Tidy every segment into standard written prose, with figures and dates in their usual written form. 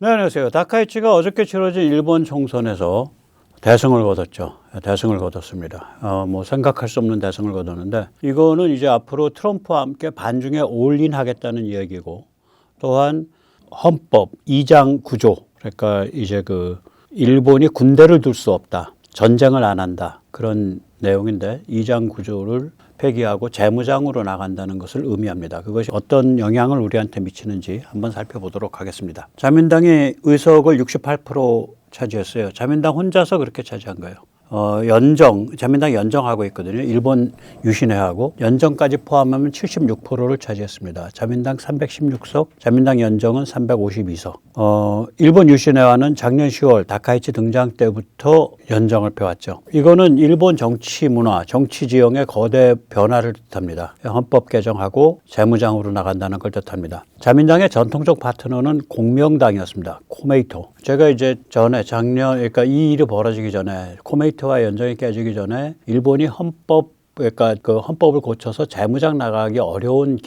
네, 안녕하세요. 다카이치가 어저께 치러진 일본 총선에서 대승을 거뒀죠. 대승을 거뒀습니다. 뭐 생각할 수 없는 대승을 거뒀는데 이거는 이제 앞으로 트럼프와 함께 반중에 올인하겠다는 이야기고 또한 헌법 2장 구조 그러니까 이제 그 일본이 군대를 둘 수 없다. 전쟁을 안 한다. 그런 내용인데 2장 구조를 폐기하고 재무장으로 나간다는 것을 의미합니다. 그것이 어떤 영향을 우리한테 미치는지 한번 살펴보도록 하겠습니다. 자민당이 의석을 68% 차지했어요. 자민당 혼자서 그렇게 차지한 거예요. 자민당이 연정하고 있거든요. 일본 유신회하고 연정까지 포함하면 76%를 차지했습니다. 자민당 316석, 자민당 연정은 352석. 일본 유신회와는 작년 10월 다카이치 등장 때부터 연정을 펴왔죠. 이거는 일본 정치 문화, 정치 지형의 거대 변화를 뜻합니다. 헌법 개정하고 재무장으로 나간다는 걸 뜻합니다. 자민당의 전통적 파트너는 공명당이었습니다. 코메이토. 제가 이제 그러니까 이 일이 벌어지기 전에 코메이토와 연정이 깨지기 전에 일본이 그러니까 그 헌법을 고쳐서 재무장 나가기 어려운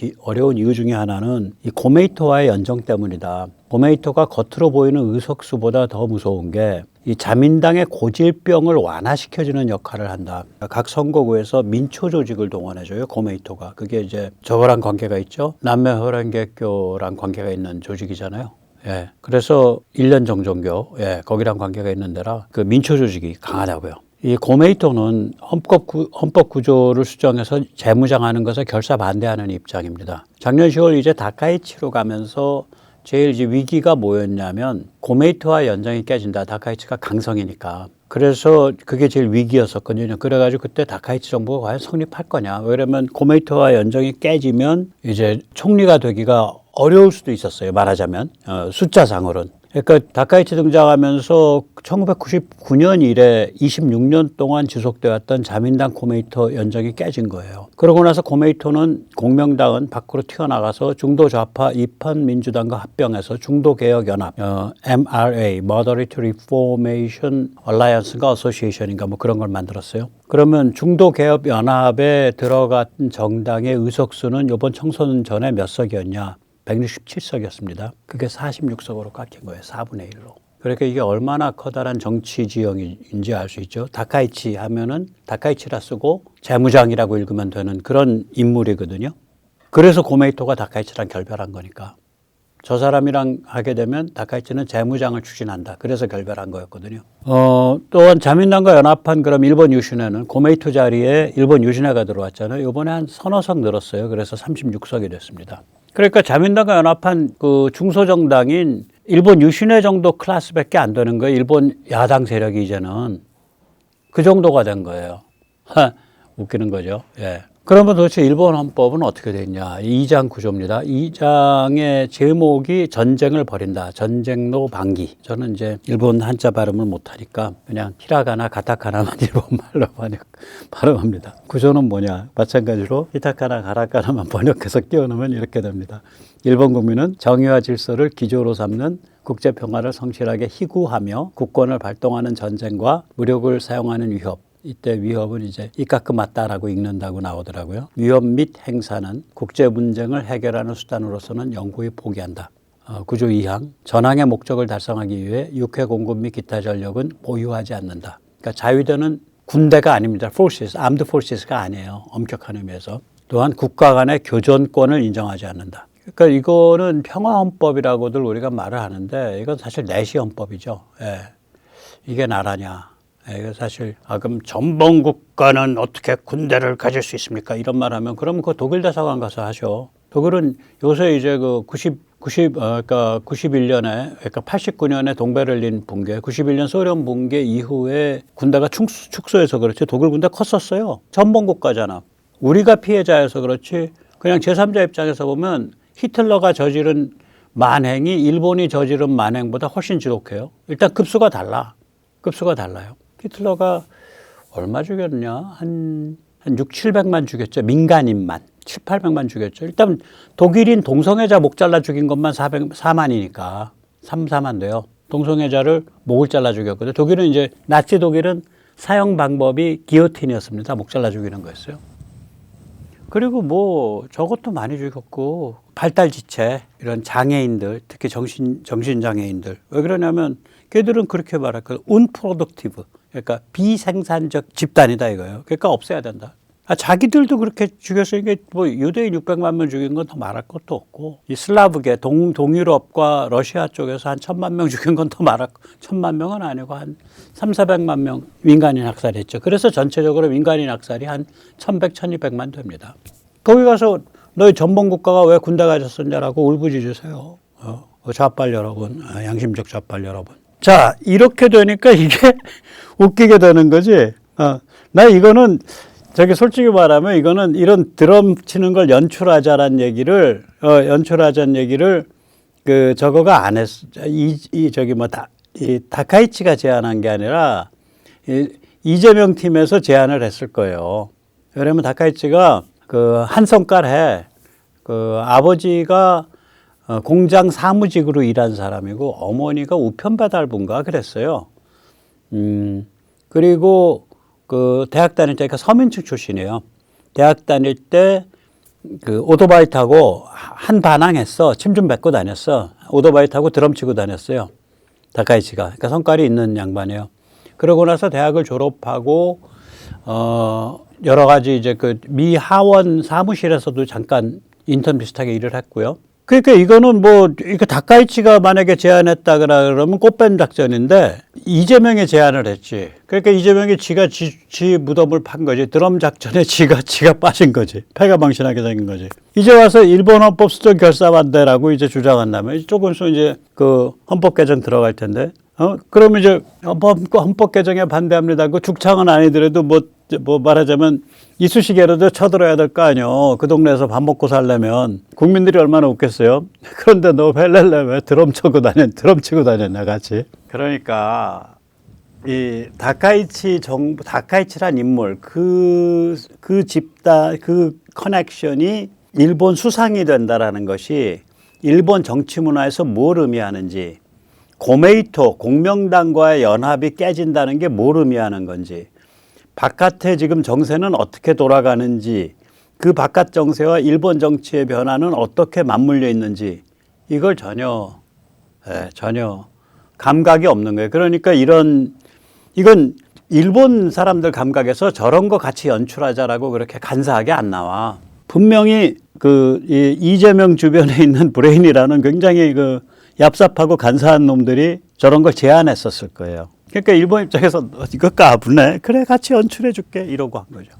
이유 중에 하나는 이 코메이토와의 연정 때문이다. 코메이토가 겉으로 보이는 의석수보다 더 무서운 게 이 자민당의 고질병을 완화시켜주는 역할을 한다. 각 선거구에서 민초 조직을 동원해줘요. 코메이토가. 그게 이제 저거랑 관계가 있죠. 남매혈연계교랑 관계가 있는 조직이잖아요. 예. 그래서 1년 정종교, 거기랑 관계가 있는 데라 그 민초 조직이 강하다고요. 이 코메이토는 헌법 구조를 수정해서 재무장하는 것에 결사 반대하는 입장입니다. 작년 10월 이제 다카이치로 가면서 제일 이제 위기가 뭐였냐면 코메이토와 연정이 깨진다. 다카이치가 강성이니까. 그래서 그게 제일 위기였었거든요. 그래가지고 그때 다카이치 정부가 과연 성립할 거냐. 왜냐면 코메이토와 연정이 깨지면 이제 총리가 되기가 어려울 수도 있었어요. 말하자면 숫자상으로는. 그러니까 다카이치 등장하면서 1999년 이래 26년 동안 지속되어 왔던 자민당 코메이토 연정이 깨진 거예요. 그러고 나서 코메이토는 공명당은 밖으로 튀어나가서 중도 좌파 이판 민주당과 합병해서 중도개혁연합 MRA Moderate Reformation Alliance인가 Association인가 뭐 그런 걸 만들었어요. 그러면 중도개혁연합에 들어간 정당의 의석수는 이번 총선 전에 몇 석이었냐? 167석이었습니다. 그게 46석으로 깎인 거예요. 4분의 1로. 그러니까 이게 얼마나 커다란 정치 지형인지 알 수 있죠. 다카이치 하면은 다카이치라 쓰고 재무장이라고 읽으면 되는 그런 인물이거든요. 그래서 코메이토가 다카이치랑 결별한 거니까. 저 사람이랑 하게 되면 다카이치는 재무장을 추진한다. 그래서 결별한 거였거든요. 또한 자민당과 연합한 그럼 일본 유신회는 코메이토 자리에 일본 유신회가 들어왔잖아요. 이번에 한 서너 석 늘었어요. 그래서 36석이 됐습니다. 그러니까 자민당과 연합한 그 중소정당인 일본 유신회 정도 클래스밖에 안 되는 거예요. 일본 야당 세력이 이제는 그 정도가 된 거예요. 웃기는 거죠. 예. 그러면 도대체 일본 헌법은 어떻게 됐냐? 2장 구조입니다. 2장의 제목이 전쟁을 벌인다. 전쟁로 방기. 저는 이제 일본 한자 발음을 못하니까 그냥 히라가나 가타카나만 일본말로 발음합니다. 구조는 뭐냐? 마찬가지로 히타카나 가라카나만 번역해서 끼워넣으면 이렇게 됩니다. 일본 국민은 정의와 질서를 기조로 삼는 국제평화를 성실하게 희구하며 국권을 발동하는 전쟁과 무력을 사용하는 위협. 이때 위협은 이제 이까끄맞다라고 읽는다고 나오더라고요. 위협 및 행사는 국제 문제를 해결하는 수단으로서는 영구히 포기한다. 구조 2항 전황의 목적을 달성하기 위해 육해 공급 및 기타 전력은 보유하지 않는다. 그러니까 자위대는 군대가 아닙니다. forces, armed forces가 아니에요. 엄격한 의미에서. 또한 국가 간의 교전권을 인정하지 않는다. 그러니까 이거는 평화헌법이라고들 우리가 말을 하는데 이건 사실 내시 헌법이죠. 예. 이게 나라냐. 이거 사실 그럼 전범국가는 어떻게 군대를 가질 수 있습니까? 이런 말 하면 그럼 그 독일 대사관 가서 하셔. 독일은 요새 이제 그 91년에 그러니까 89년에 동베를린 붕괴, 91년 소련 붕괴 이후에 군대가 축소해서 그렇지 독일 군대 컸었어요. 전범국가잖아. 우리가 피해자여서 그렇지 그냥 제3자 입장에서 보면 히틀러가 저지른 만행이 일본이 저지른 만행보다 훨씬 지독해요. 일단 급수가 달라요. 히틀러가 얼마 죽였냐? 한 6, 700만 죽였죠. 민간인만. 7, 800만 죽였죠. 일단 독일인 동성애자 목 잘라 죽인 것만 4만이니까 3, 4만 돼요. 동성애자를 목을 잘라 죽였거든요. 독일은 이제 나치 독일은 사형 방법이 기요틴이었습니다. 목 잘라 죽이는 거였어요. 그리고 뭐 저것도 많이 죽였고 발달지체 이런 장애인들 특히 정신장애인들 왜 그러냐면 걔들은 그렇게 말할거든 unproductive 그러니까 비생산적 집단이다 이거예요. 그러니까 없애야 된다. 자기들도 그렇게 죽였으니까 뭐 유대인 600만 명 죽인 건 더 말할 것도 없고 이 슬라브계 동유럽과 러시아 쪽에서 한 1000만 명 죽인 건 더 말할 1000만 명은 아니고 한 3,400만 명 민간인 학살했죠. 그래서 전체적으로 민간인 학살이 한 1,100, 1,200만 됩니다. 거기 가서 너희 전범국가가 왜 군대 가졌었냐라고 울부짖으세요. 좌빨 여러분, 양심적 좌빨 여러분. 자, 이렇게 되니까 이게 웃기게 되는 거지. 나 이거는 저기 솔직히 말하면 이거는 이런 드럼 치는 걸 연출하자는 얘기를 그 저거가 안 했어. 저기 뭐 이 다카이치가 제안한 게 아니라 이재명 팀에서 제안을 했을 거예요. 왜냐면 다카이치가 그 한성깔에 그 아버지가 공장 사무직으로 일한 사람이고 어머니가 우편 배달부인가 그랬어요. 그리고 그 대학 다닐 때, 그러니까 서민층 출신이에요. 대학 다닐 때 그 오토바이 타고 한 반항했어. 침 좀 뱉고 다녔어. 오토바이 타고 드럼 치고 다녔어요. 다카이치가. 그러니까 성깔이 있는 양반이에요. 그러고 나서 대학을 졸업하고 여러 가지 이제 그 미 하원 사무실에서도 잠깐 인턴 비슷하게 일을 했고요. 그러니까 이거는 뭐 이거 다카이치가 만약에 제안했다 그러면 꽃뱀 작전인데 이재명이 제안을 했지. 그러니까 이재명이 지 무덤을 판 거지. 드럼 작전에 지가 빠진 거지. 패가망신하게 생긴 거지. 이제 와서 일본 헌법 수정 결사 반대라고 이제 주장한다면 조금 있으면 이제 그 헌법 개정 들어갈 텐데. 그러면 이제 헌법 개정에 반대합니다. 그 죽창은 아니더라도 뭐 말하자면 이쑤시개라도 쳐들어야 될 거 아니요. 그 동네에서 밥 먹고 살려면 국민들이 얼마나 웃겠어요. 그런데 너 벨렐레 왜 드럼 치고 다녔냐 같이. 그러니까 이 다카이치란 인물 그 집단 그 커넥션이 일본 수상이 된다라는 것이 일본 정치 문화에서 뭘 의미하는지. 고메이토 공명당과의 연합이 깨진다는 게 뭘 의미하는 건지 바깥에 지금 정세는 어떻게 돌아가는지 그 바깥 정세와 일본 정치의 변화는 어떻게 맞물려 있는지 이걸 전혀 감각이 없는 거예요. 그러니까 이건 일본 사람들 감각에서 저런 거 같이 연출하자라고 그렇게 간사하게 안 나와. 분명히 이재명 주변에 있는 브레인이라는 굉장히 얍삽하고 간사한 놈들이 저런 걸 제안했었을 거예요. 그러니까 일본 입장에서 이거 까부네. 그래 같이 연출해 줄게 이러고 한 거죠.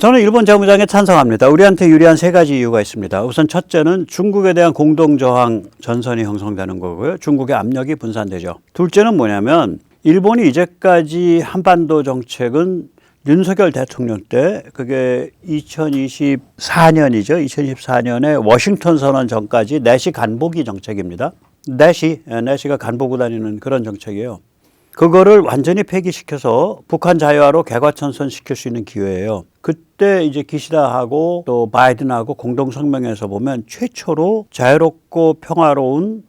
저는 일본 재무장에 찬성합니다. 우리한테 유리한 세 가지 이유가 있습니다. 우선 첫째는 중국에 대한 공동저항 전선이 형성되는 거고요. 중국의 압력이 분산되죠. 둘째는 뭐냐면 일본이 이제까지 한반도 정책은 윤석열 대통령 때 그게 2024년이죠. 2024년에 워싱턴 선언 전까지 내시 간보기 정책입니다. 내시가 간보고 다니는 그런 정책이에요. 그거를 완전히 폐기시켜서 북한 자유화로 개과천선 시킬 수 있는 기회예요. 그때 이제 기시다하고 또 바이든하고 공동성명에서 보면 최초로 자유롭고 평화로운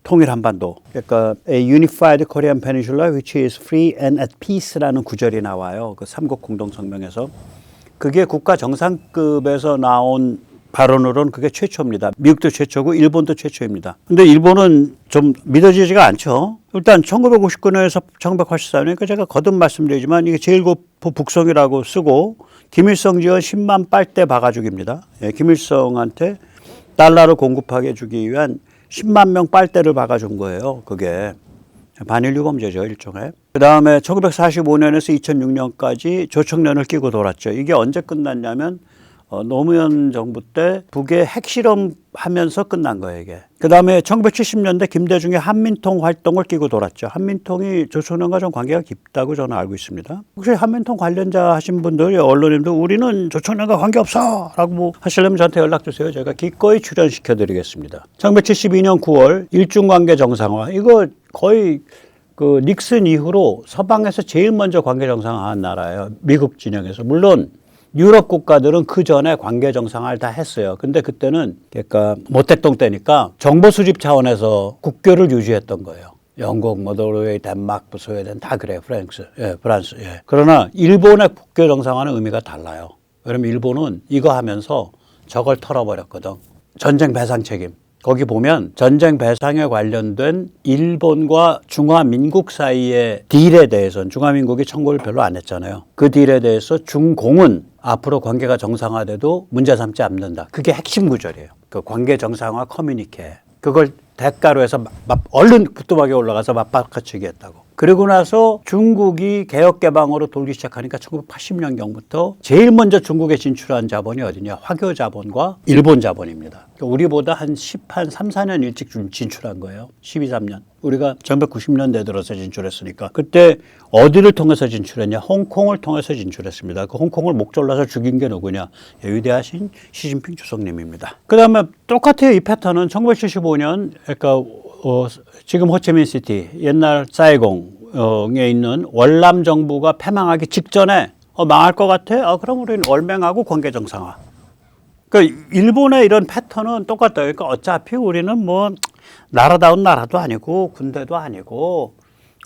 통일 한반도. 그러니까 A Unified Korean Peninsula which is free and at peace라는 구절이 나와요. 그 삼국 공동성명에서. 그게 국가 정상급에서 나온 발언으로는 그게 최초입니다. 미국도 최초고 일본도 최초입니다. 근데 일본은 좀 믿어지지가 않죠. 일단 1959년에서 1984년, 그러니까 제가 거듭 말씀드리지만 이게 제1고 북송이라고 쓰고 김일성 지원 10만 빨대 박아주기입니다. 예, 김일성한테 달러를 공급하게 주기 위한 10만 명 빨대를 박아준 거예요. 그게 반인류 범죄죠, 일종의. 그 다음에 1945년에서 2006년까지 조청년을 끼고 돌았죠. 이게 언제 끝났냐면 노무현 정부 때 북에 핵실험하면서 끝난 거예요, 이게. 그 다음에 1970년대 김대중의 한민통 활동을 끼고 돌았죠. 한민통이 조청년과 좀 관계가 깊다고 저는 알고 있습니다. 혹시 한민통 관련자 하신 분들, 언론인들 우리는 조청년과 관계없어! 라고 뭐 하시려면 저한테 연락 주세요. 제가 기꺼이 출연시켜 드리겠습니다. 1972년 9월 일중관계 정상화. 이거 거의 그 닉슨 이후로 서방에서 제일 먼저 관계 정상화한 나라예요. 미국 진영에서. 물론 유럽 국가들은 그 전에 관계 정상화를 다 했어요. 근데 그때는 그러니까 모택동 때니까 정보 수집 차원에서 국교를 유지했던 거예요. 영국, 노르웨이, 덴마크, 스웨덴 다 그래요. 프랑스. 예. 그러나 일본의 국교 정상화는 의미가 달라요. 왜냐면 일본은 이거 하면서 저걸 털어버렸거든. 전쟁 배상 책임. 거기 보면 전쟁 배상에 관련된 일본과 중화민국 사이의 딜에 대해서는 중화민국이 청구를 별로 안 했잖아요. 그 딜에 대해서 중공은 앞으로 관계가 정상화돼도 문제 삼지 않는다. 그게 핵심 구절이에요. 그 관계 정상화 커뮤니케. 그걸 대가로 해서 얼른 부뚜막에 올라가서 맞바꿔치기 했다고. 그리고 나서 중국이 개혁개방으로 돌기 시작하니까 1980년경부터 제일 먼저 중국에 진출한 자본이 어디냐? 화교 자본과 일본 자본입니다. 우리보다 한 3, 4년 일찍 진출한 거예요. 12, 13년. 우리가 1990년대 들어서 진출했으니까. 그때 어디를 통해서 진출했냐? 홍콩을 통해서 진출했습니다. 그 홍콩을 목 졸라서 죽인 게 누구냐? 위대하신 시진핑 주석님입니다. 그 다음에 똑같아요. 이 패턴은 1975년, 그러니까 지금 호치민시티, 옛날 사이공에 있는 월남 정부가 패망하기 직전에 망할 것 같아? 그럼 우리는 월맹하고 관계 정상화. 그러니까 일본의 이런 패턴은 똑같다. 그러니까 어차피 우리는 뭐 나라다운 나라도 아니고 군대도 아니고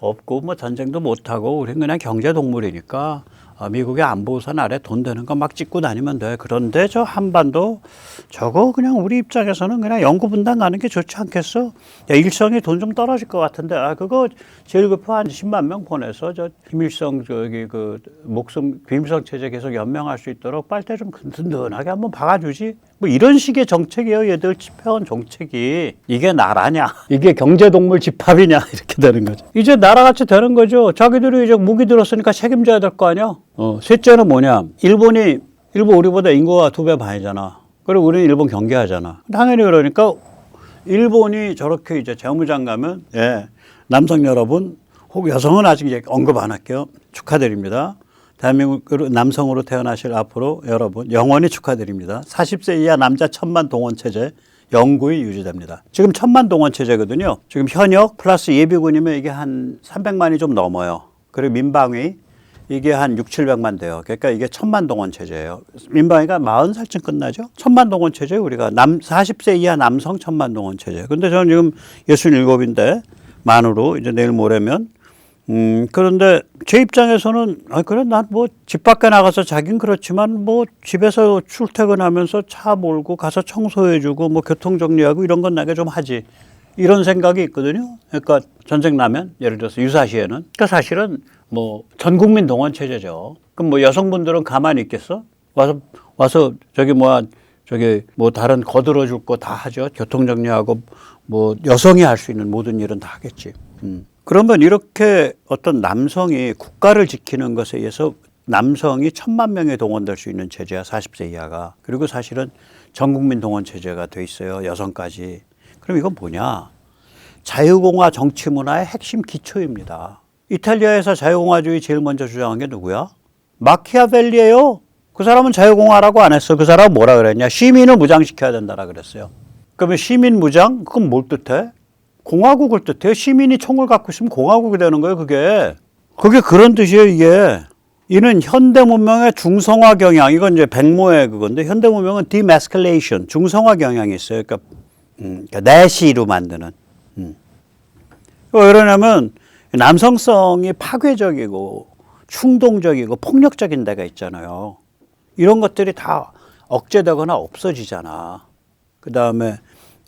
없고 뭐 전쟁도 못하고 우리는 그냥 경제 동물이니까 미국의 안보우산 아래 돈 되는 거 막 찍고 다니면 돼. 그런데 저 한반도 저거 그냥 우리 입장에서는 그냥 영구 분단 가는 게 좋지 않겠어? 야, 일성이 돈 좀 떨어질 것 같은데 그거 제일 급한 한 10만 명 보내서 저 김일성 목숨 비밀성 체제 계속 연명할 수 있도록 빨대 좀 든든하게 한번 박아주지. 뭐 이런 식의 정책이에요. 얘들 집해온 정책이. 이게 나라냐? 이게 경제동물 집합이냐? 이렇게 되는 거죠. 이제 나라같이 되는 거죠. 자기들이 이제 무기 들었으니까 책임져야 될 거 아니야? 셋째는 뭐냐? 일본 우리보다 인구가 2배 반이잖아. 그리고 우리는 일본 경계하잖아. 당연히 그러니까 일본이 저렇게 이제 재무장 가면 남성 여러분, 혹 여성은 아직 이제 언급 안 할게요. 축하드립니다. 대한민국 남성으로 태어나실 앞으로 여러분 영원히 축하드립니다. 40세 이하 남자 1000만 동원 체제 영구히 유지됩니다. 지금 1000만 동원 체제거든요. 지금 현역 플러스 예비군이면 이게 한 300만이 좀 넘어요. 그리고 민방위 이게 한 6, 700만 돼요. 그러니까 이게 1000만 동원 체제예요. 민방위가 40살쯤 끝나죠. 1000만 동원 체제 우리가 40세 이하 남성 1000만 동원 체제. 근데 저는 지금 67인데 만으로 이제 내일 모레면 그런데 제 입장에서는 그래 난 뭐 집 밖에 나가서 자긴 그렇지만 뭐 집에서 출퇴근하면서 차 몰고 가서 청소해주고 뭐 교통 정리하고 이런 건 나게 좀 하지 이런 생각이 있거든요. 그러니까 전쟁 나면 예를 들어서 유사시에는 그러니까 사실은 뭐 전 국민 동원 체제죠. 그럼 뭐 여성분들은 가만히 있겠어? 와서 저기 뭐 다른 거들어줄 거 다 하죠. 교통 정리하고 뭐 여성이 할 수 있는 모든 일은 다 하겠지. 그러면 이렇게 어떤 남성이 국가를 지키는 것에 의해서 남성이 1000만 명에 동원될 수 있는 체제야. 40세 이하가. 그리고 사실은 전 국민 동원 체제가 돼 있어요. 여성까지. 그럼 이건 뭐냐? 자유공화 정치 문화의 핵심 기초입니다. 이탈리아에서 자유공화주의 제일 먼저 주장한 게 누구야? 마키아벨리예요. 그 사람은 자유공화라고 안 했어. 그 사람은 뭐라 그랬냐? 시민을 무장시켜야 된다라 그랬어요. 그러면 시민 무장? 그건 뭘 뜻해? 공화국을 뜻해요. 시민이 총을 갖고 있으면 공화국이 되는 거예요. 그게 그런 뜻이에요. 이게 이는 현대 문명의 중성화 경향. 이건 이제 백모의 그건데 현대 문명은 디메스클레이션 중성화 경향이 있어요. 그러니까 내시로 만드는. 왜 그러냐면 남성성이 파괴적이고 충동적이고 폭력적인 데가 있잖아요. 이런 것들이 다 억제되거나 없어지잖아. 그 다음에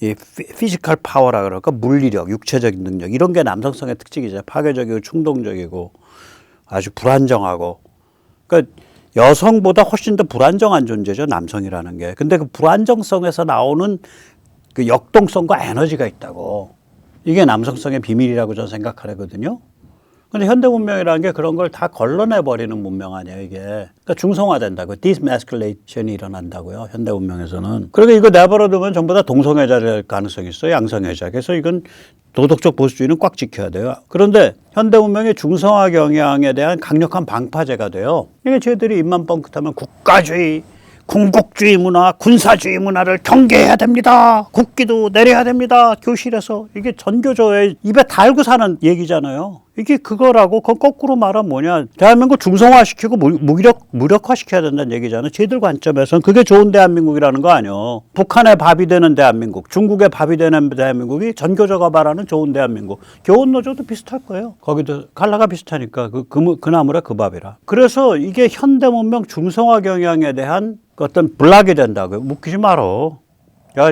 이 피지컬 파워라 그럴까 물리력, 육체적인 능력 이런 게 남성성의 특징이죠. 파괴적이고 충동적이고 아주 불안정하고. 그러니까 여성보다 훨씬 더 불안정한 존재죠. 남성이라는 게. 근데 그 불안정성에서 나오는 그 역동성과 에너지가 있다고. 이게 남성성의 비밀이라고 저는 생각하거든요. 근데 현대 문명이라는 게 그런 걸 다 걸러내버리는 문명 아니에요, 이게. 그러니까 중성화된다고. 디스메스클레이션이 일어난다고요, 현대 문명에서는. 그러니까 이거 내버려두면 전부 다 동성애자 될 가능성이 있어요, 양성애자. 그래서 이건 도덕적 보수주의는 꽉 지켜야 돼요. 그런데 현대 문명의 중성화 경향에 대한 강력한 방파제가 돼요. 이게 쟤들이 입만 뻥끗하면 국가주의, 군국주의 문화, 군사주의 문화를 경계해야 됩니다. 국기도 내려야 됩니다. 교실에서. 이게 전교조의 입에 달고 사는 얘기잖아요. 이게 그거라고, 그건 거꾸로 말하면 뭐냐. 대한민국 중성화시키고 무력화시켜야 된다는 얘기잖아. 쟤들 관점에서는 그게 좋은 대한민국이라는 거 아니야. 북한의 밥이 되는 대한민국, 중국의 밥이 되는 대한민국이 전교조가 말하는 좋은 대한민국. 교원노조도 비슷할 거예요. 거기도 칼라가 비슷하니까 그 나물에 그 밥이라. 그래서 이게 현대문명 중성화 경향에 대한 어떤 블락이 된다고. 웃기지 말어. 야,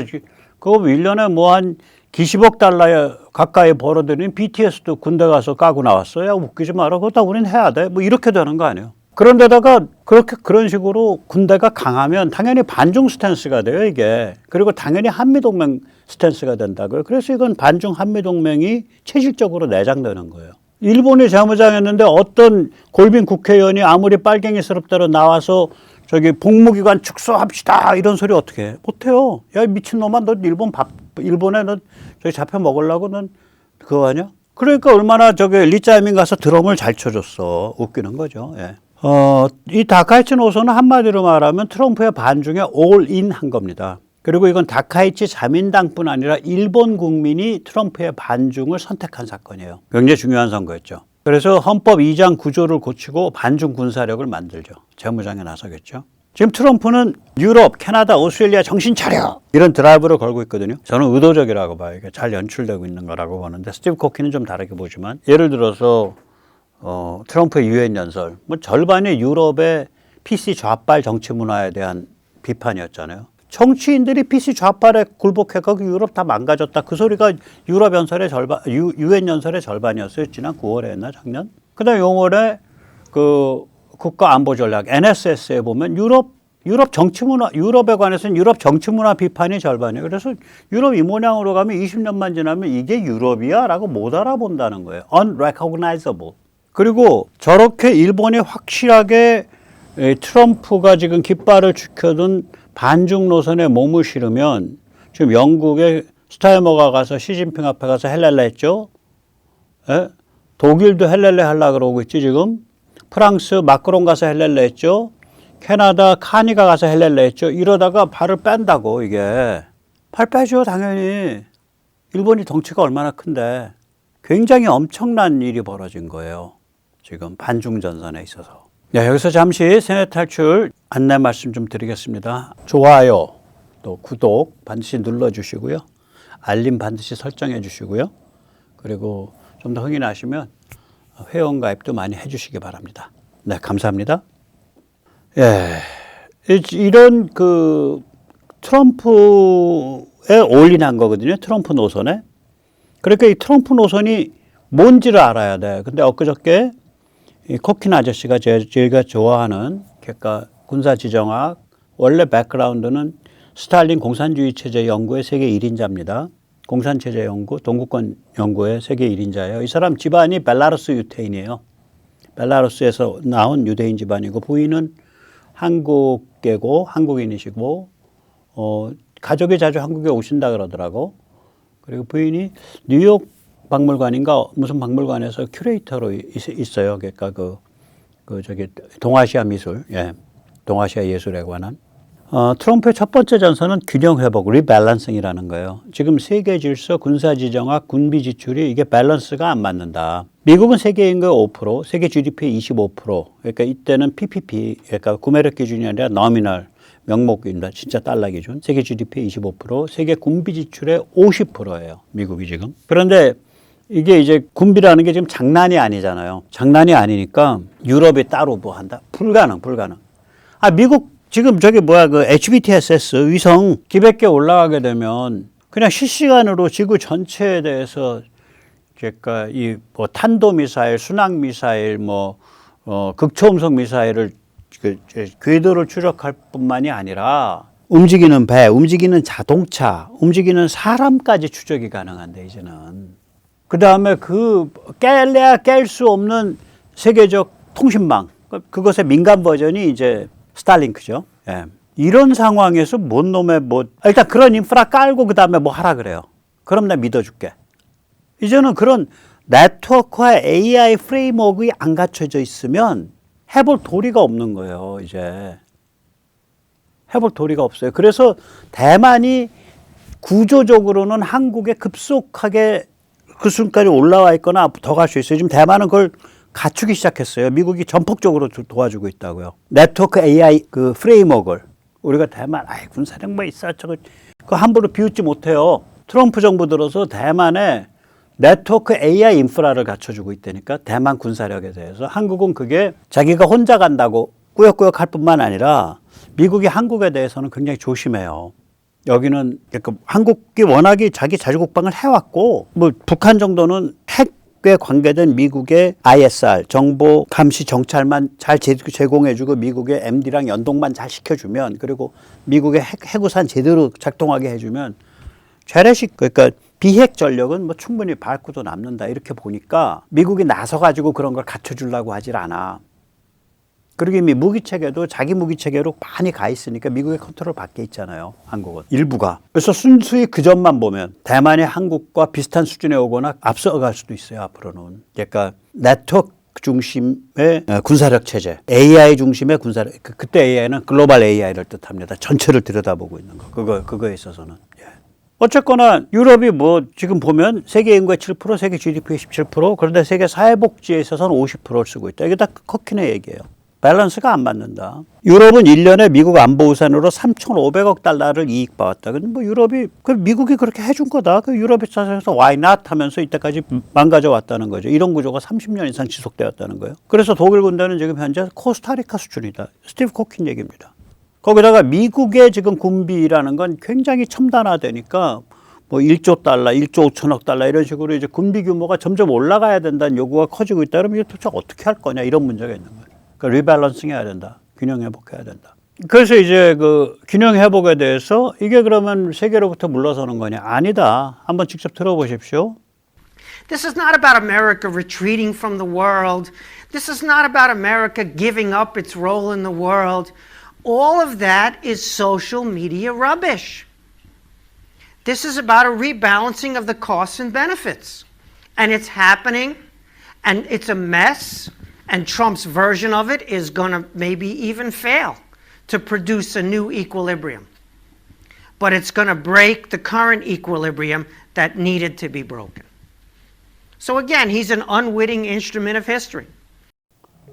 그거 1년에 뭐 한 기십억 달러에 가까이 벌어들인 BTS도 군대 가서 까고 나왔어요. 웃기지 마라. 그거 다 우린 해야 돼. 뭐 이렇게 되는 거 아니에요. 그런데다가 그런 식으로 군대가 강하면 당연히 반중 스탠스가 돼요, 이게. 그리고 당연히 한미동맹 스탠스가 된다고요. 그래서 이건 반중 한미동맹이 체질적으로 내장되는 거예요. 일본이 잘못장했는데 어떤 골빈 국회의원이 아무리 빨갱이스럽다로 나와서 저기 복무기관 축소합시다 이런 소리 어떻게 해? 못해요. 야 미친놈아, 너 일본에 너 저기 잡혀 먹으려고 넌 그거 하냐? 그러니까 얼마나 저기 리짜이밍 가서 드럼을 잘 쳐줬어. 웃기는 거죠. 예. 이 다카이치 노선은 한마디로 말하면 트럼프의 반중에 올인 한 겁니다. 그리고 이건 다카이치 자민당뿐 아니라 일본 국민이 트럼프의 반중을 선택한 사건이에요. 굉장히 중요한 선거였죠. 그래서 헌법 2장 구조를 고치고 반중 군사력을 만들죠. 재무장에 나서겠죠. 지금 트럼프는 유럽, 캐나다, 오스트레일리아 정신 차려! 이런 드라이브를 걸고 있거든요. 저는 의도적이라고 봐요. 이게 잘 연출되고 있는 거라고 보는데 스티브 코키는 좀 다르게 보지만 예를 들어서 트럼프의 유엔 연설, 뭐 절반이 유럽의 PC 좌빨 정치 문화에 대한 비판이었잖아요. 정치인들이 PC 좌빨에 굴복해서 유럽 다 망가졌다. 그 소리가 유럽 연설의 절반, 유엔 연설의 절반이었어요. 지난 9월에 했나 작년? 그다음에 6월에 그 국가안보전략 NSS에 보면 유럽 정치 문화, 유럽에 관해서는 유럽 정치 문화 비판이 절반이에요. 그래서 유럽 이 모양으로 가면 20년만 지나면 이게 유럽이야라고 못 알아본다는 거예요. unrecognizable. 그리고 저렇게 일본이 확실하게 트럼프가 지금 깃발을 지켜둔 반중 노선에 몸을 실으면 지금 영국의 스타이머가 가서 시진핑 앞에 가서 헬렐레 했죠. 예? 독일도 헬렐레 하려고 그러고 있지 지금. 프랑스 마크롱 가서 헬렐레 했죠. 캐나다 카니가 가서 헬렐레 했죠. 이러다가 발을 뺀다고 이게. 발 빼죠 당연히. 일본이 덩치가 얼마나 큰데. 굉장히 엄청난 일이 벌어진 거예요. 지금 반중 전선에 있어서. 네, 여기서 잠시 세뇌 탈출 안내 말씀 좀 드리겠습니다. 좋아요, 또 구독 반드시 눌러주시고요. 알림 반드시 설정해 주시고요. 그리고 좀 더 흥이 나시면 회원 가입도 많이 해 주시기 바랍니다. 네, 감사합니다. 예, 이런 그 트럼프에 올인한 거거든요. 트럼프 노선에. 그러니까 이 트럼프 노선이 뭔지를 알아야 돼. 근데 엊그저께 이 코킨 아저씨가 저희가 좋아하는 그러니까 군사지정학 원래 백그라운드는 스탈린 공산주의 체제 연구의 세계 1인자입니다. 공산체제 연구, 동구권 연구의 세계 1인자예요. 이 사람 집안이 벨라루스 유태인이에요. 벨라루스에서 나온 유대인 집안이고 부인은 한국계고 한국인이시고 가족이 자주 한국에 오신다 그러더라고. 그리고 부인이 뉴욕 박물관인가 무슨 박물관에서 큐레이터로 있어요. 그러니까 저기 동아시아 미술, 예, 동아시아 예술에 관한. 트럼프의 첫 번째 전선은 균형 회복, 리밸런싱이라는 거예요. 지금 세계 질서, 군사 지정학, 군비 지출이 이게 밸런스가 안 맞는다. 미국은 세계 인구의 5%, 세계 GDP의 25%. 그러니까 이때는 PPP, 그러니까 구매력 기준이 아니라 너미널, 명목입니다. 진짜 달러 기준. 세계 GDP의 25%, 세계 군비 지출의 50%예요. 미국이 지금. 그런데 이게 이제 군비라는 게 지금 장난이 아니잖아요. 장난이 아니니까 유럽이 따로 뭐 한다? 불가능. 미국 지금 저기 그 HBTSS 위성 기백계 올라가게 되면 그냥 실시간으로 지구 전체에 대해서 그러니까 이 뭐 탄도미사일, 순항미사일, 극초음속 미사일을 궤도를 추적할 뿐만이 아니라 움직이는 배, 움직이는 자동차, 움직이는 사람까지 추적이 가능한데 이제는. 그 다음에 깰래야 깰 수 없는 세계적 통신망, 그것의 민간 버전이 이제 스타링크죠. 예. 이런 상황에서 뭔 놈의 일단 그런 인프라 깔고 그 다음에 뭐 하라 그래요. 그럼 나 믿어줄게. 이제는 그런 네트워크와 AI 프레임워크가 안 갖춰져 있으면 해볼 도리가 없는 거예요. 이제 해볼 도리가 없어요. 그래서 대만이 구조적으로는 한국에 급속하게 그 순간에 올라와 있거나 더 갈 수 있어요. 지금 대만은 그걸 갖추기 시작했어요. 미국이 전폭적으로 도와주고 있다고요. 네트워크 AI 그 프레임워크를 우리가 대만 군사력만 있어 저거 그 함부로 비웃지 못해요. 트럼프 정부 들어서 대만에 네트워크 AI 인프라를 갖춰주고 있다니까 대만 군사력에 대해서 한국은 그게 자기가 혼자 간다고 꾸역꾸역 할 뿐만 아니라 미국이 한국에 대해서는 굉장히 조심해요. 여기는 그러니까 한국이 워낙에 자기 자주국방을 해왔고 뭐 북한 정도는 핵에 관계된 미국의 ISR 정보 감시 정찰만 잘 제공해주고 미국의 MD랑 연동만 잘 시켜주면 그리고 미국의 해구산 제대로 작동하게 해주면 재래식 그러니까 비핵 전력은 뭐 충분히 밟고도 남는다 이렇게 보니까 미국이 나서 가지고 그런 걸 갖춰주려고 하질 않아. 그리고 이미 무기 체계도 자기 무기 체계로 많이 가 있으니까 미국의 컨트롤 밖에 있잖아요. 한국은 일부가. 그래서 순수히 그 점만 보면 대만이 한국과 비슷한 수준에 오거나 앞서갈 수도 있어요. 앞으로는. 그러니까 네트워크 중심의 군사력 체제, AI 중심의 군사력. 그때 AI는 글로벌 AI를 뜻합니다. 전체를 들여다보고 있는 거. 그거에 있어서는. 어쨌거나 유럽이 뭐 지금 보면 세계 인구의 7%, 세계 GDP의 17%, 그런데 세계 사회복지에 있어서는 50%를 쓰고 있다. 이게 다 커킨의 얘기예요. 밸런스가 안 맞는다. 유럽은 1년에 미국 안보우산으로 3,500억 달러를 이익 봐왔다. 근데 뭐 유럽이, 미국이 그렇게 해준 거다. 그 유럽에 찾아서 why not 하면서 이때까지 망가져 왔다는 거죠. 이런 구조가 30년 이상 지속되었다는 거예요. 그래서 독일 군대는 지금 현재 코스타리카 수준이다. 스티브 코킨 얘기입니다. 거기다가 미국의 지금 군비라는 건 굉장히 첨단화되니까 뭐 1조 달러, 1조 5천억 달러 이런 식으로 이제 군비 규모가 점점 올라가야 된다는 요구가 커지고 있다. 그러면 이게 도대체 어떻게 할 거냐 이런 문제가 있는 거예요. 그러니까 리밸런싱 해야 된다. 균형 회복해야 된다. 그래서 이제 그 균형 회복에 대해서 이게 그러면 세계로부터 물러서는 거냐? 아니다. 한번 직접 들어보십시오. This is not about America retreating from the world. This is not about America giving up its role in the world. All of that is social media rubbish. This is about a rebalancing of the costs and benefits. And it's happening, and it's a mess, and Trump's version of it is going to maybe even fail to produce a new equilibrium. But it's going to break the current equilibrium that needed to be broken. So again, he's an unwitting instrument of history.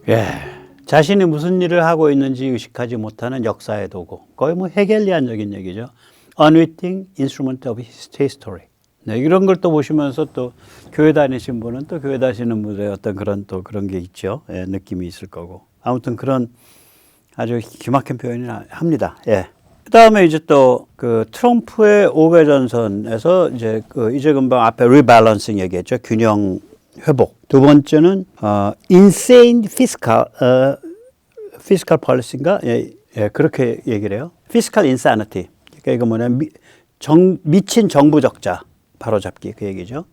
예. 자신이 무슨 일을 하고 있는지 의식하지 못하는 역사의 도구. 거의 뭐 헤겔리안적인 얘기죠. Unwitting instrument of history. 네, 이런 걸 또 보시면서 또 교회 다니신 분은 또 교회 다니시는 분의 어떤 그런 또 그런 게 있죠. 예, 느낌이 있을 거고. 아무튼 그런 아주 기막힌 표현이 합니다. 예. 그 다음에 이제 또 그 트럼프의 5개 전선에서 이제 이제 금방 앞에 리밸런싱 얘기했죠. 균형 회복. 두 번째는 insane fiscal policy인가? 예, 그렇게 얘기를 해요. fiscal insanity. 그러니까 이거 뭐냐면 미친 정부 적자 바로잡기 그 얘기죠.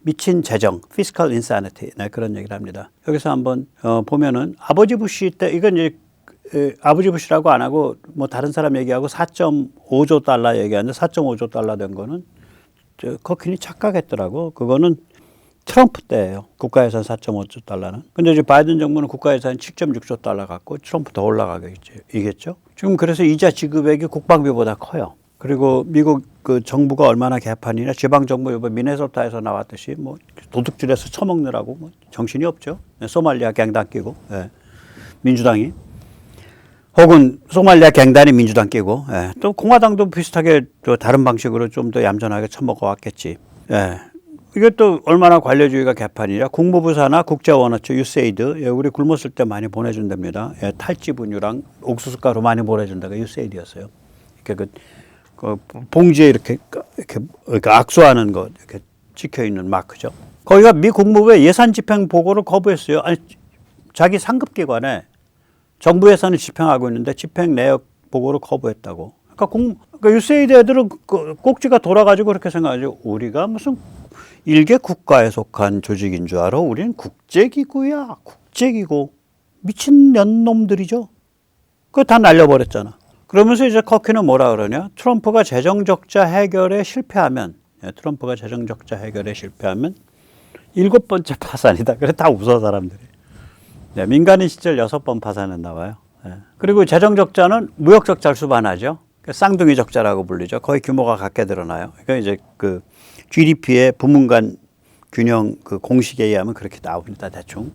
미친 재정, fiscal insanity. 네, 그런 얘기를 합니다. 여기서 한번 보면은 아버지 부시 때 이건 이제 아버지 부시라고 안 하고 뭐 다른 사람 얘기하고 4.5조 달러 얘기하는데 4.5조 달러 된 거는 커킨이 착각했더라고. 그거는 트럼프 때예요. 국가예산 4.5조 달러는. 근데 이제 바이든 정부는 국가예산 7.6조 달러 갖고 트럼프 더 올라가겠죠. 지금 그래서 이자 지급액이 국방비보다 커요. 그리고 미국 그 정부가 얼마나 개판이냐. 지방 정부 이번 미네소타에서 나왔듯이 뭐 도둑질해서 처먹느라고 뭐 정신이 없죠. 소말리아 갱단 끼고 민주당이. 혹은 소말리아 갱단이 민주당 끼고 또 공화당도 비슷하게 또 다른 방식으로 좀 더 얌전하게 처먹어 왔겠지. 이게 또 얼마나 관료주의가 개판이냐. 국무부 산하 국제원어처 유세이드 우리 굶었을 때 많이 보내준답니다. 탈지 분유랑 옥수수가루 많이 보내준다가 유세이드였어요. 이렇게 그 봉지에 이렇게 악수하는 거 이렇게 찍혀 있는 마크죠. 거기가 미 국무부의 예산 집행 보고를 거부했어요. 아니 자기 상급기관에 정부 예산을 집행하고 있는데 집행 내역 보고를 거부했다고. 그러니까 유세이드 애들은 꼭지가 돌아가지고 그렇게 생각하죠. 우리가 무슨 일개 국가에 속한 조직인 줄 알아? 우리는 국제기구야. 국제기구. 미친 년놈들이죠. 그거 다 날려버렸잖아. 그러면서 이제 커킨은 뭐라 그러냐? 트럼프가 재정적자 해결에 실패하면 7번째 파산이다. 그래 다 웃어 사람들이. 민간인 시절 6번 파산했나 봐요. 그리고 재정적자는 무역적자를 수반하죠. 쌍둥이 적자라고 불리죠. 거의 규모가 같게 드러나요. 그러니까 이제 그 GDP의 부문 간 균형 그 공식에 의하면 그렇게 나옵니다. 대충.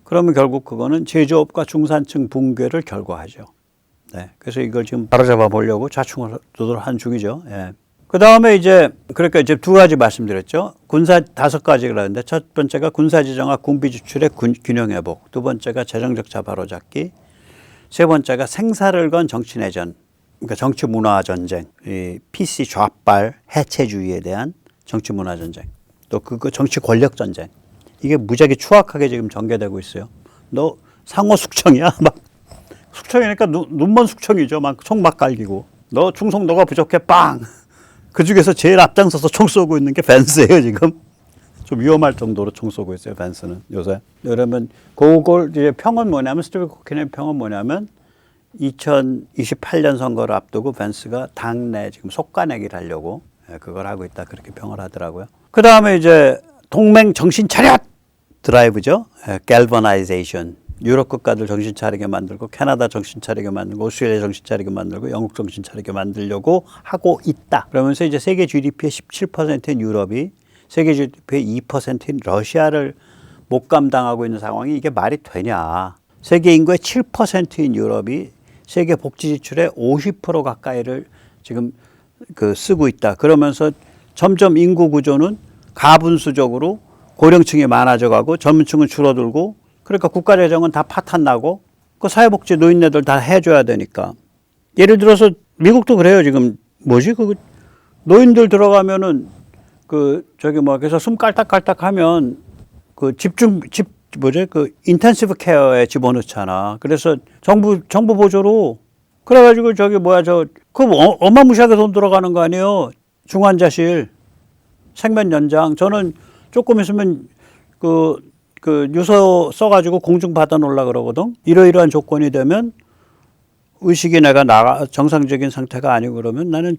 그러면 결국 그거는 제조업과 중산층 붕괴를 결과하죠. 네. 그래서 이걸 지금 바로잡아 보려고 좌충우돌 한 중이죠. 예. 그 다음에 그러니까 이제 두 가지 말씀드렸죠. 다섯 가지가 그러는데 첫 번째가 군사지정화 군비 지출의 균형 회복. 두 번째가 재정적자 바로잡기. 세 번째가 생사를 건 정치내전. 그러니까 정치 문화 전쟁. 이 PC 좌빨 해체주의에 대한 정치 문화 전쟁. 또 그거 정치 권력 전쟁. 이게 무지하게 추악하게 지금 전개되고 있어요. 너 상호 숙청이야? 막 숙청이니까 눈먼 숙청이죠. 막 총 막 갈기고. 너 충성도가 부족해. 빵. 그 중에서 제일 앞장서서 총 쏘고 있는 게 밴스예요, 지금. 좀 위험할 정도로 총 쏘고 있어요, 밴스는 요새. 그러면 그걸 이제 평은 뭐냐면 스티브 코킨의 평은 뭐냐면 2028년 선거를 앞두고 밴스가 당내 지금 속가내기를 하려고 그걸 하고 있다 그렇게 평을 하더라고요. 그 다음에 이제 동맹 정신 차렷 드라이브죠. 갤버나이제이션. 유럽 국가들 정신 차리게 만들고 캐나다 정신 차리게 만들고 오스트레일리아 정신 차리게 만들고 영국 정신 차리게 만들려고 하고 있다. 그러면서 이제 세계 GDP의 17%인 유럽이 세계 GDP의 2%인 러시아를 못 감당하고 있는 상황이 이게 말이 되냐. 세계 인구의 7%인 유럽이 세계 복지 지출의 50% 가까이를 지금 쓰고 있다. 그러면서 점점 인구 구조는 가분수적으로 고령층이 많아져 가고 젊은층은 줄어들고 그러니까 국가 재정은 다 파탄 나고 그 사회복지 노인네들 다 해줘야 되니까. 예를 들어서 미국도 그래요. 지금 뭐지? 그 노인들 들어가면은 그래서 숨 깔딱깔딱 하면 그 인텐시브 케어에 집어넣잖아. 그래서 정부 보조로 그래가지고 어마무시하게 돈 들어가는 거 아니에요. 중환자실, 생면 연장. 저는 조금 있으면 유서 써가지고 공증 받아 놓으려고 그러거든. 이러이러한 조건이 되면 의식이 내가 정상적인 상태가 아니고 그러면 나는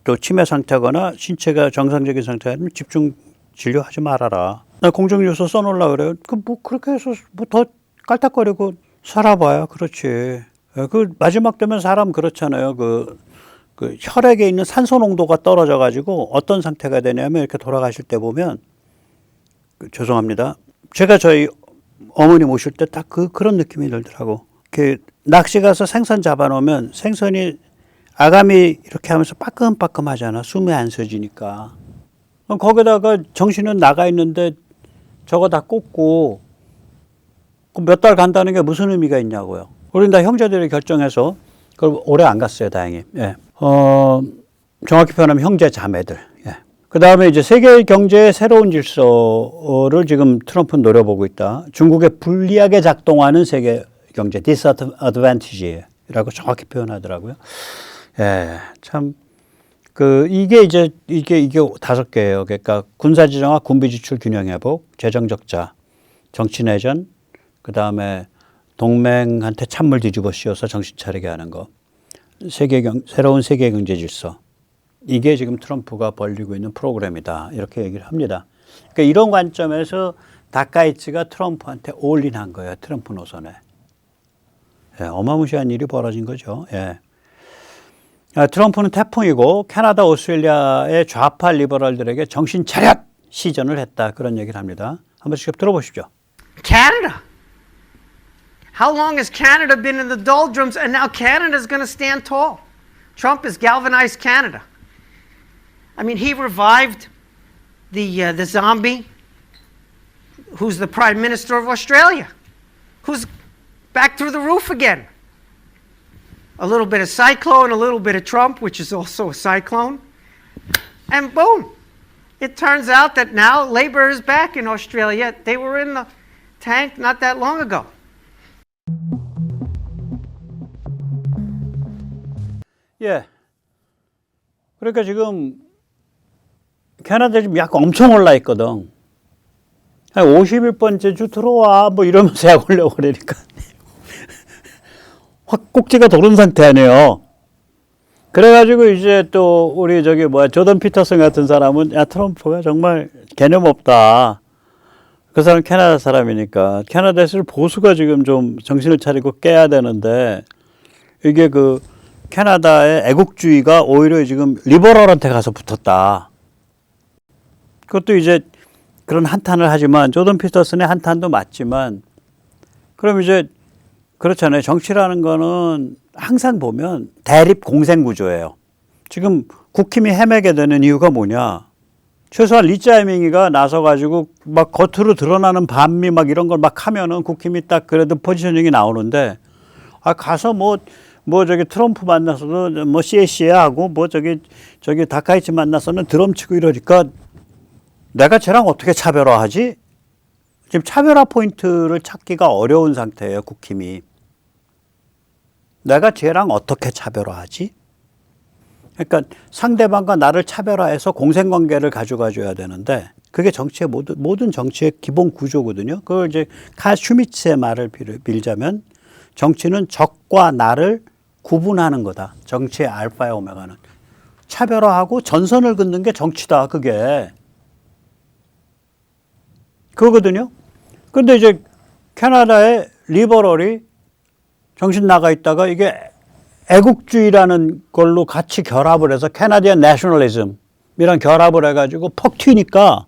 또 치매 상태거나 신체가 정상적인 상태가 아니면 집중 진료하지 말아라. 나 공증 유서 써 놓으려고 그래요. 그렇게 해서 더 깔딱거리고 살아봐야 그렇지. 마지막 되면 사람 그렇잖아요. 혈액에 있는 산소 농도가 떨어져 가지고 어떤 상태가 되냐면 이렇게 돌아가실 때 보면 죄송합니다. 제가 저희 어머니 모실 때 딱 그런 느낌이 들더라고. 낚시 가서 생선 잡아놓으면 생선이 아가미 이렇게 하면서 빠끔빠끔 하잖아. 숨이 안 쉬어지니까. 거기다가 정신은 나가 있는데 저거 다 꽂고 몇 달 간다는 게 무슨 의미가 있냐고요. 우리는 다 형제들이 결정해서 그걸 오래 안 갔어요. 다행히. 예. 정확히 표현하면 형제 자매들. 예. 그 다음에 이제 세계 경제의 새로운 질서를 지금 트럼프는 노려보고 있다. 중국에 불리하게 작동하는 세계 경제, disadvantage라고 정확히 표현하더라고요. 예, 참, 이게 다섯 개예요. 그러니까 군사지정화, 군비지출 균형 회복, 재정적자, 정치내전, 그 다음에 동맹한테 찬물 뒤집어 씌워서 정신 차리게 하는 거, 새로운 세계 경제 질서. 이게 지금 트럼프가 벌리고 있는 프로그램이다. 이렇게 얘기를 합니다. 그러니까 이런 관점에서 다카이치가 트럼프한테 올인한 거예요. 트럼프 노선에. 예, 어마무시한 일이 벌어진 거죠. 예. 트럼프는 태풍이고 캐나다, 오스트레일리아의 좌파 리버럴들에게 정신 차렷 시전을 했다. 그런 얘기를 합니다. 한번 직접 들어보십시오. Canada. How long has Canada been in the doldrums and now Canada's going to stand tall? Trump has galvanized Canada. I mean, he revived the zombie who's the Prime Minister of Australia, who's back through the roof again. A little bit of cyclone, a little bit of Trump, which is also a cyclone, and boom. It turns out that now Labor is back in Australia. They were in the tank not that long ago. 예. 그러니까 지금 캐나다 지금 약간 엄청 올라 있거든. 한 51번째 주 들어와 뭐 이러면서 약 올려고 그러니까 확 꼭지가 도른 상태 아니에요. 그래가지고 이제 또 우리 조던 피터슨 같은 사람은 야 트럼프가 정말 개념 없다. 그 사람 캐나다 사람이니까 캐나다에서 보수가 지금 좀 정신을 차리고 깨야 되는데 이게 캐나다의 애국주의가 오히려 지금 리버럴한테 가서 붙었다. 그것도 이제 그런 한탄을 하지만 조던 피터슨의 한탄도 맞지만 그럼 이제 그렇잖아요. 정치라는 거는 항상 보면 대립 공생 구조예요. 지금 국힘이 헤매게 되는 이유가 뭐냐? 최소한 리짜이밍이가 나서가지고 막 겉으로 드러나는 반미 막 이런 걸 막 하면은 국힘이 딱 그래도 포지셔닝이 나오는데 아 가서 뭐 저기 트럼프 만나서도 뭐 씨에씨에 하고 뭐 저기 다카이치 만나서는 드럼 치고 이러니까 내가 쟤랑 어떻게 차별화하지? 지금 차별화 포인트를 찾기가 어려운 상태예요, 국힘이. 내가 쟤랑 어떻게 차별화하지? 그러니까 상대방과 나를 차별화해서 공생관계를 가져가줘야 되는데 그게 정치의 모든 정치의 기본 구조거든요. 그걸 이제 칼 슈미츠의 말을 빌자면 정치는 적과 나를 구분하는 거다. 정치의 알파의 오메가는. 차별화하고 전선을 긋는 게 정치다. 그게. 그거거든요. 근데 이제 캐나다의 리버럴이 정신 나가 있다가 이게 애국주의라는 걸로 같이 결합을 해서 캐나디안 내셔널리즘이랑 결합을 해가지고 퍽 튀니까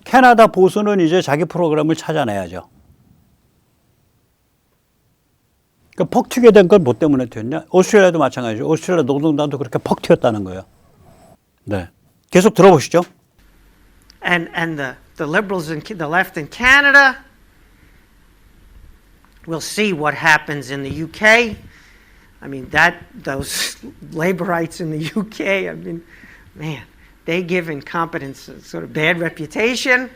캐나다 보수는 이제 자기 프로그램을 찾아내야죠. 그러니까 퍽 튀게 된 건 뭐 때문에 튀었냐? 오스트레일리아도 마찬가지죠. 오스트레일리아 노동당도 그렇게 퍽 튀었다는 거예요. 네, 계속 들어보시죠. And the liberals and the left in Canada, we'll see what happens in the UK. I mean, those laborites in the UK, I mean, man, they give incompetence a sort of bad reputation.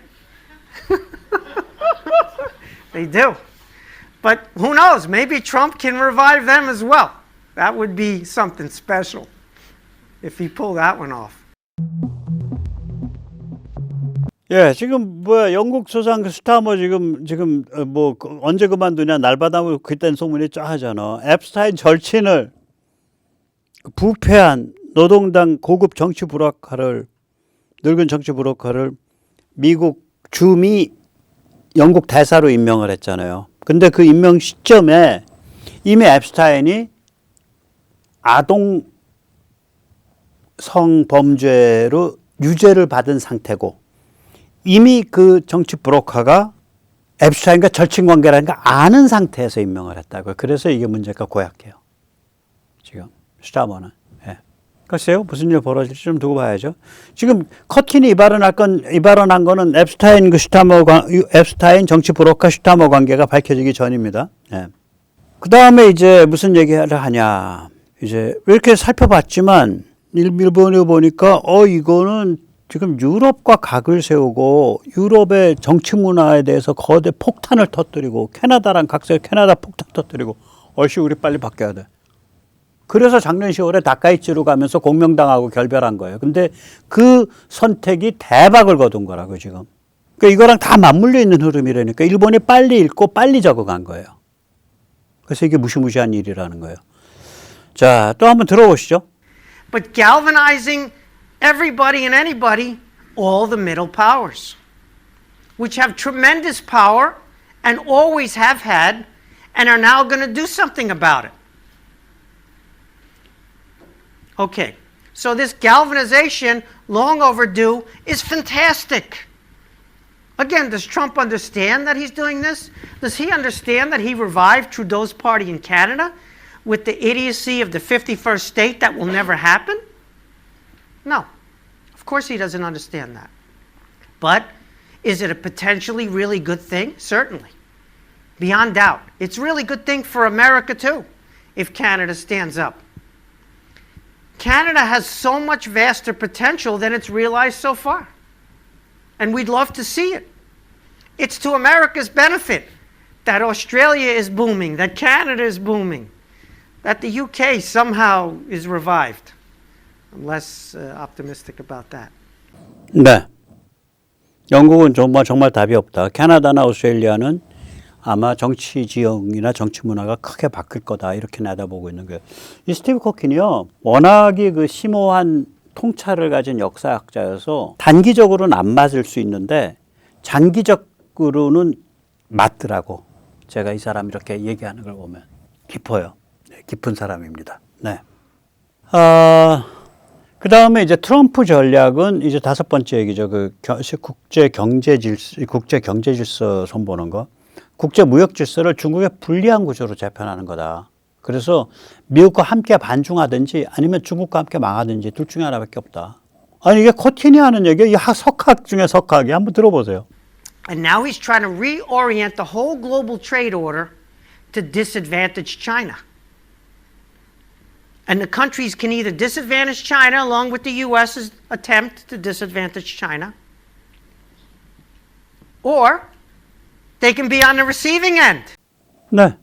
They do. But who knows? Maybe Trump can revive them as well. That would be something special if he pulled that one off. 예, 지금 영국 소상 스타머 지금 뭐 언제 그만두냐 날받아고 그땐 소문이 쫙 하잖아. 앱스타인 절친을 부패한 노동당 고급 정치 불학화를 늙은 정치 불학화를 미국 주미 영국 대사로 임명을 했잖아요. 근데 그 임명 시점에 이미 앱스타인이 아동 성범죄로 유죄를 받은 상태고 이미 그 정치 브로커가 앱스타인과 절친 관계라는 걸 아는 상태에서 임명을 했다고요. 그래서 이게 문제가 고약해요. 지금 스타머는. 예. 글쎄요. 무슨 일 벌어질지 좀 두고 봐야죠. 지금 커튼이 이발언한 거는 앱스타인 앱스타인 정치 브로커 스타머 관계가 밝혀지기 전입니다. 예. 그 다음에 이제 무슨 얘기를 하냐. 이제 이렇게 살펴봤지만 일본에 보니까 이거는 지금 유럽과 각을 세우고 유럽의 정치 문화에 대해서 거대 폭탄을 터뜨리고 캐나다랑 각세 캐나다 폭탄 터뜨리고 얼씨 우리 빨리 바뀌어야 돼. 그래서 작년 10월에 다카이치로 가면서 공명당하고 결별한 거예요. 근데 그 선택이 대박을 거둔 거라고 지금. 그러니까 이거랑 다 맞물려 있는 흐름이라니까 일본이 빨리 읽고 빨리 적응한 거예요. 그래서 이게 무시무시한 일이라는 거예요. 자, 또 한번 들어보시죠. But galvanizing everybody and anybody, all the middle powers, which have tremendous power and always have had, and are now going to do something about it. Okay, so this galvanization, long overdue, is fantastic. Again, does Trump understand that he's doing this? Does he understand that he revived Trudeau's party in Canada with the idiocy of the 51st state that will never happen? No, of course he doesn't understand that. But is it a potentially really good thing? Certainly. Beyond doubt. It's a really good thing for America too, if Canada stands up. Canada has so much vaster potential than it's realized so far. And we'd love to see it. It's to America's benefit that Australia is booming, that Canada is booming, that the UK somehow is revived. I'm less optimistic about that. 네. 영국은 정말 답이 없다. 캐나다나 오스트레일리아는 아마 정치 지형이나 정치 문화가 크게 바뀔 거다. 이렇게 내다보고 있는 거예요. 이 스티브 코킨이요. 워낙에 그 심오한 통찰을 가진 역사학자여서 단기적으로는 안 맞을 수 있는데 장기적으로는 맞더라고. 제가 이 사람 이렇게 얘기하는 걸 보면 깊어요. 네, 깊은 사람입니다. 네. 그 다음에 이제 트럼프 전략은 이제 다섯 번째 얘기죠. 그 국제 경제 질서 손보는 거. 국제 무역 질서를 중국의 불리한 구조로 재편하는 거다. 그래서 미국과 함께 반중하든지 아니면 중국과 함께 망하든지 둘 중에 하나밖에 없다. 아니 이게 코티니 하는 얘기예요. 이 석학 중에 석학이 한번 들어보세요. And now he's trying to reorient the whole global trade order to disadvantage China. And the countries can either disadvantage China along with the US's attempt to disadvantage China, or they can be on the receiving end. 네.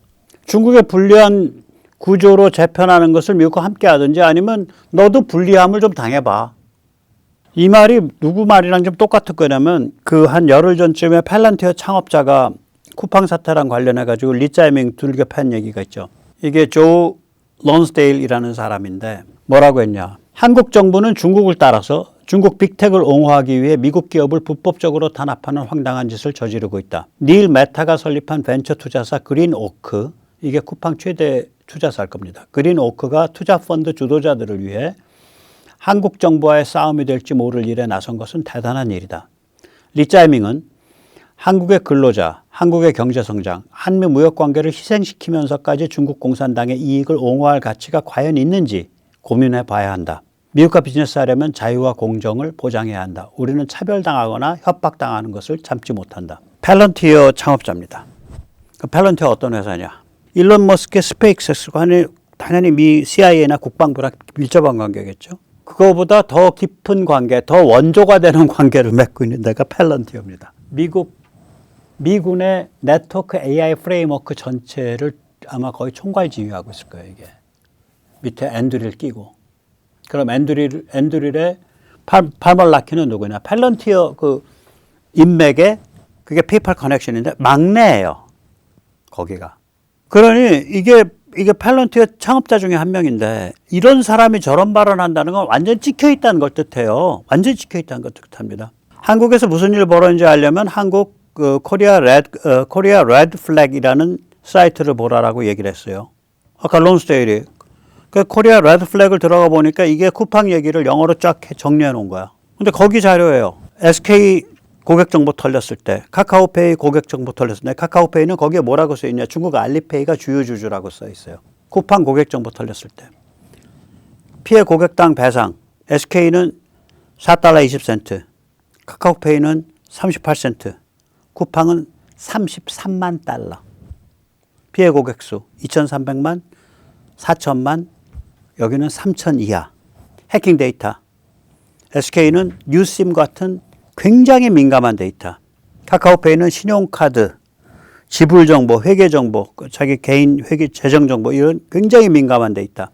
중국의 불리한 구조로 재편하는 것을 미국과 함께 하든지 아니면 너도 불리함을 좀 당해봐. 이 말이 누구 말이랑 좀 똑같은 거냐면 그 한 열흘 전쯤에 팔란티어 창업자가 쿠팡 사태랑 관련해가지고 리짜이밍 둘격한 얘기가 있죠. 이게 조 론스데일이라는 사람인데 뭐라고 했냐. 한국 정부는 중국을 따라서 중국 빅텍을 옹호하기 위해 미국 기업을 불법적으로 단합하는 황당한 짓을 저지르고 있다. 닐 메타가 설립한 벤처 투자사 그린오크, 이게 쿠팡 최대 투자사일 겁니다. 그린오크가 투자펀드 주도자들을 위해 한국 정부와의 싸움이 될지 모를 일에 나선 것은 대단한 일이다. 리짜이밍은 한국의 근로자, 한국의 경제성장, 한미 무역관계를 희생시키면서까지 중국 공산당의 이익을 옹호할 가치가 과연 있는지 고민해 봐야 한다. 미국과 비즈니스하려면 자유와 공정을 보장해야 한다. 우리는 차별당하거나 협박당하는 것을 참지 못한다. 팔런티어 창업자입니다. 그 팔런티어 어떤 회사냐. 일론 머스크의 스페이스X가 당연히 미 CIA나 국방부랑 밀접한 관계겠죠. 그거보다 더 깊은 관계, 더 원조가 되는 관계를 맺고 있는 데가 팔런티어입니다. 미군의 네트워크 AI 프레임워크 전체를 아마 거의 총괄 지휘하고 있을 거예요, 이게. 밑에 앤드릴 끼고. 그럼 앤드릴의 팔멀라키는 누구냐? 팔런티어 그 인맥에 그게 페이팔 커넥션인데 막내예요. 거기가. 그러니 이게 팔런티어 창업자 중에 한 명인데 이런 사람이 저런 발언한다는 건 완전 찍혀 있다는 걸 뜻해요. 완전 찍혀 있다는 걸 뜻합니다. 한국에서 무슨 일 벌어진지 알려면 한국 코리아 레드 플래그이라는 사이트를 보라라고 얘기를 했어요. 아까 론스데일이 그 코리아 레드 플래그를 들어가 보니까 이게 쿠팡 얘기를 영어로 쫙 정리해 놓은 거야. 근데 거기 자료예요. SK 고객 정보 털렸을 때, 카카오페이 고객 정보 털렸을 때, 카카오페이는 거기에 뭐라고 써 있냐? 중국 알리페이가 주요주주라고 써 있어요. 쿠팡 고객 정보 털렸을 때. 피해 고객당 배상, SK는 4달러 20센트, 카카오페이는 38센트, 쿠팡은 33만 달러. 피해 고객 수 2,300만, 4천만, 여기는 3천 이하. 해킹 데이터. SK는 뉴심 같은 굉장히 민감한 데이터. 카카오페이는 신용카드, 지불 정보, 회계 정보, 자기 개인 회계 재정 정보 이런 굉장히 민감한 데이터.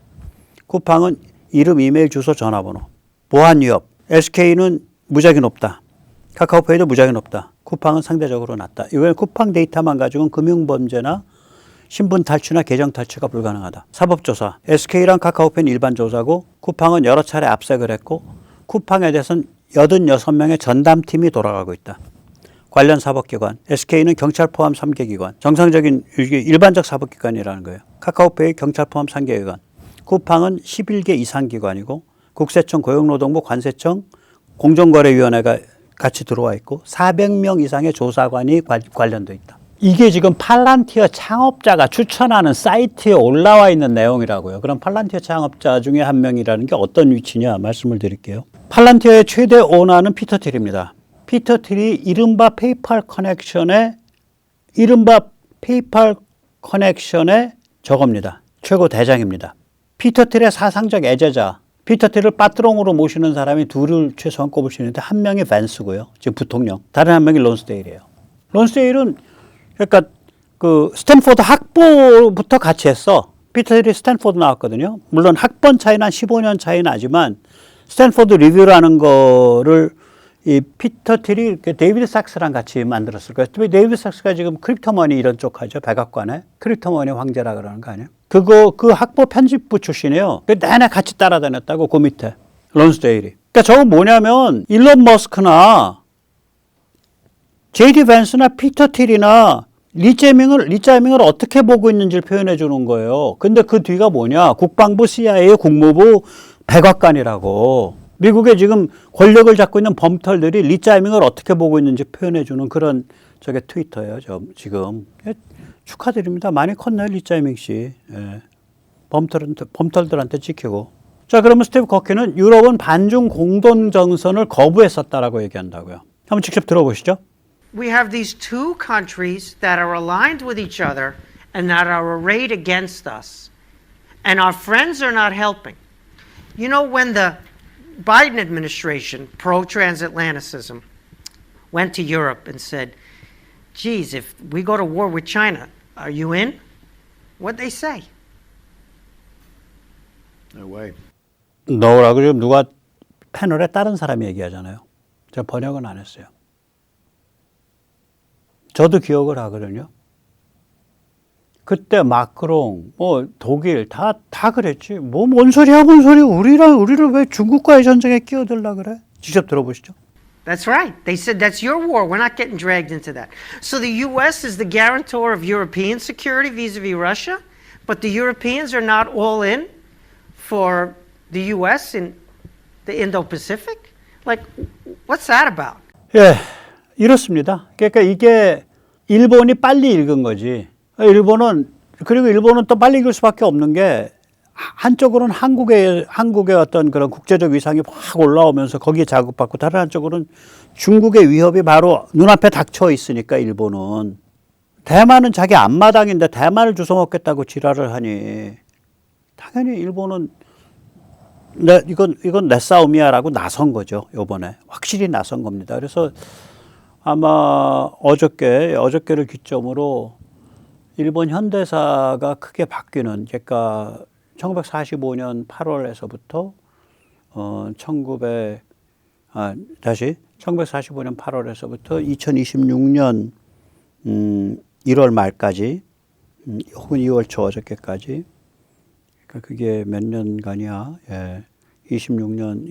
쿠팡은 이름, 이메일, 주소, 전화번호. 보안 위협. SK는 무작위 높다. 카카오페이도 무작위 높다. 쿠팡은 상대적으로 낮다. 이건 쿠팡 데이터만 가지고는 금융범죄나 신분 탈취나 계정 탈취가 불가능하다. 사법조사. SK랑 카카오페이는 일반 조사고 쿠팡은 여러 차례 압색을 했고 쿠팡에 대해서는 86명의 전담팀이 돌아가고 있다. 관련 사법기관. SK는 경찰 포함 3개 기관. 정상적인 일반적 사법기관이라는 거예요. 카카오페이 경찰 포함 3개 기관. 쿠팡은 11개 이상 기관이고 국세청, 고용노동부, 관세청, 공정거래위원회가 같이 들어와 있고 400명 이상의 조사관이 관련돼 있다. 이게 지금 팔란티어 창업자가 추천하는 사이트에 올라와 있는 내용이라고요. 그럼 팔란티어 창업자 중에 한 명이라는 게 어떤 위치냐 말씀을 드릴게요. 팔란티어의 최대 오너는 피터 틸입니다. 피터 틸이 이른바 페이팔 커넥션의 저겁니다. 최고 대장입니다. 피터 틸의 사상적 애제자, 피터 틸을 빠트롱으로 모시는 사람이 둘을 최소한 꼽을 수 있는데 한 명이 밴스고요. 지금 부통령. 다른 한 명이 론스데일이에요. 론스데일은 그러니까 그 스탠포드 학부부터 같이 했어. 피터 틸이 스탠포드 나왔거든요. 물론 학번 차이는 한 15년 차이 나지만 스탠포드 리뷰라는 거를 이 피터 틸이 데이비드 삭스랑 같이 만들었을 거예요. 데이비드 삭스가 지금 크립토머니 이런 쪽 하죠. 백악관에. 크립토머니 황제라 그러는 거 아니에요? 그 학부 편집부 출신이에요. 내내 같이 따라다녔다고 그 밑에. 론스데일이. 그러니까 저건 뭐냐면 일론 머스크나 제이디 밴스나 피터 틸이나 리짜이밍을 어떻게 보고 있는지를 표현해 주는 거예요. 근데 그 뒤가 뭐냐? 국방부, CIA, 국무부, 백악관이라고 미국의 지금 권력을 잡고 있는 범털들이 리짜이밍을 어떻게 보고 있는지 표현해주는 그런 저게 트위터예요. 지금 축하드립니다. 많이 컸네요, 리짜이밍 씨. 예. 범털들한테 찍히고. 자, 그러면 스티브 커키는 유럽은 반중 공동 정선을 거부했었다라고 얘기한다고요. 한번 직접 들어보시죠. We have these two countries that are aligned with each other and that are arrayed against us. And our friends are not helping. You know, when the Biden administration, pro-transatlanticism, went to Europe and said, geez, if we go to war with China, are you in? What'd they say? No way. 너라고 지금 누가 패널에 다른 사람이 얘기하잖아요. 제가 번역은 안 했어요. 저도 기억을 하거든요. 그때 마크롱, 뭐 독일 다 그랬지. 뭐 뭔 소리야, 뭔 소리? 우리를 왜 중국과의 전쟁에 끼어들라 그래? 직접 들어보시죠. That's right. They said that's your war. We're not getting dragged into that. So the U.S. is the guarantor of European security vis-a-vis Russia, but the Europeans are not all in for the U.S. in the Indo-Pacific? Like, what's that about? 예, 이렇습니다. 그러니까 이게 일본이 빨리 읽은 거지. 그리고 일본은 또 빨리 읽을 수밖에 없는 게 한쪽으로는 한국의 어떤 그런 국제적 위상이 확 올라오면서 거기에 자극받고 다른 한쪽으로는 중국의 위협이 바로 눈앞에 닥쳐 있으니까 일본은 대만은 자기 앞마당인데 대만을 주워먹겠다고 지랄을 하니 당연히 일본은 이건 내 싸움이야라고 나선 거죠. 이번에 확실히 나선 겁니다. 그래서 아마 어저께를 기점으로 일본 현대사가 크게 바뀌는, 그러니까 1945년 8월에서부터 1945년 8월에서부터 2026년 1월 말까지 혹은 2월 초 어저께까지, 그러니까 그게 몇 년간이야? 예, 26년,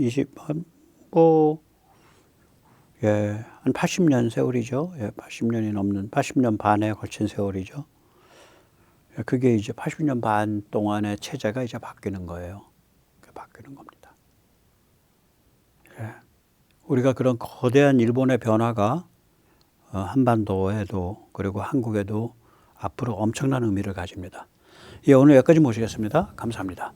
한 80년 세월이죠. 예, 80년이 넘는 80년 반에 걸친 세월이죠. 그게 이제 80년 반 동안의 체제가 이제 바뀌는 거예요. 바뀌는 겁니다. 예. 우리가 그런 거대한 일본의 변화가 한반도에도 그리고 한국에도 앞으로 엄청난 의미를 가집니다. 예, 오늘 여기까지 모시겠습니다. 감사합니다.